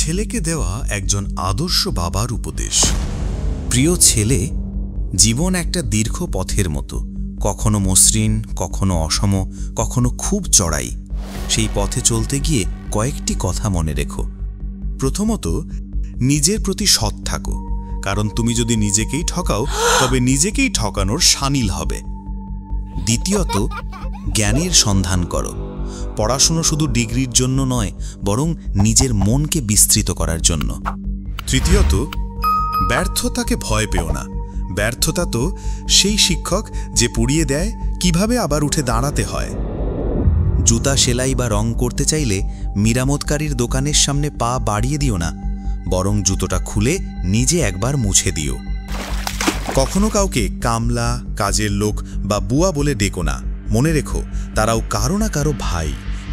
ছেলেকে দেওয়া একজন আদর্শ বাবার উপদেশ। প্রিয় ছেলে, জীবন একটা দীর্ঘ পথের মতো, কখনো মসৃণ, কখনো অসম, কখনো খুব চড়াই। সেই পথে চলতে গিয়ে কয়েকটি কথা মনে রেখো। প্রথমত, নিজের প্রতি সৎ থাকো, কারণ তুমি যদি নিজেকেই ঠকাও তবে নিজেকেই ঠকানোর শামিল হবে। দ্বিতীয়ত, জ্ঞানের সন্ধান করো। পড়াশুনো শুধু ডিগ্রির জন্য নয়, বরং নিজের মনকে বিস্তৃত করার জন্য। তৃতীয়ত, ব্যর্থতাকে ভয় পেও না। ব্যর্থতা তো সেই শিক্ষক যে পড়িয়ে দেয় কিভাবে আবার উঠে দাঁড়াতে হয়। জুতা সেলাই বা রং করতে চাইলে মেরামতকারীর দোকানের সামনে পা বাড়িয়ে দিও না, বরং জুতোটা খুলে নিজে একবার মুছে দিও। কখনো কাউকে কামলা, কাজের লোক বা বুয়া বলে ডেকো না। মনে রেখো, তারাও কারো না কারো ভাই,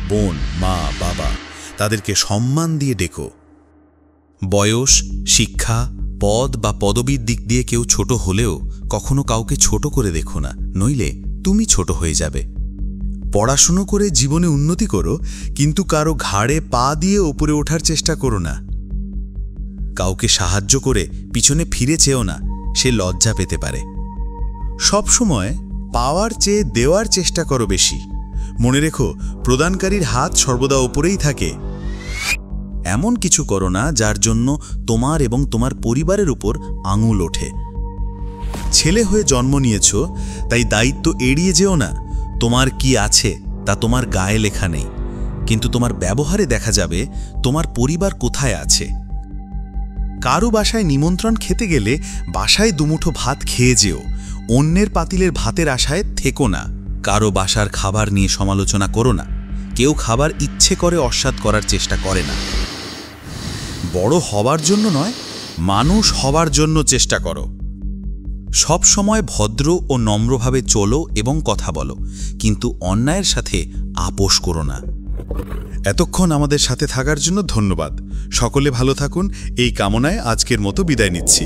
বোন, মা, বাবা। তাদেরকে সম্মান দিয়ে ডেকো। বয়স, শিক্ষা, পদ বা পদবীর দিক দিয়ে কেউ ছোট হলেও কখনো কাউকে ছোট করে দেখো না, নইলে তুমি ছোট হয়ে যাবে। পড়াশুনো করে জীবনে উন্নতি করো, কিন্তু কারো ঘাড়ে পা দিয়ে ওপরে ওঠার চেষ্টা করো না। কাউকে সাহায্য করে পিছনে ফিরে চেও না, সে লজ্জা পেতে পারে। সব সময় পাওয়ার চেয়ে দেওয়ার চেষ্টা করো বেশি। মনে রেখো, প্রদানকারীর হাত সর্বদা ওপরেই থাকে। এমন কিছু করো না যার জন্য তোমার এবং তোমার পরিবারের উপর আঙুল ওঠে। ছেলে হয়ে জন্ম নিয়েছ, তাই দায়িত্ব এড়িয়ে যেও না। তোমার কি আছে তা তোমার গায়ে লেখা নেই, কিন্তু তোমার ব্যবহারে দেখা যাবে তোমার পরিবার কোথায় আছে। কারো বাসায় নিমন্ত্রণ খেতে গেলে বাসায় দুমুঠো ভাত খেয়ে যেও, অন্যের পাতিলের ভাতের আশায় থেকো না। কারো বাসার খাবার নিয়ে সমালোচনা করো না। কেউ খাবার ইচ্ছে করে অস্বাদ করার চেষ্টা করে না। বড় হবার জন্য নয়, মানুষ হবার জন্য চেষ্টা করো। সব সময় ভদ্র ও নম্রভাবে চলো এবং কথা বলো, কিন্তু অন্যায়ের সাথে আপোষ করো না। এতক্ষণ আমাদের সাথে থাকার জন্য ধন্যবাদ। সকলে ভালো থাকুন, এই কামনায় আজকের মতো বিদায় নিচ্ছি।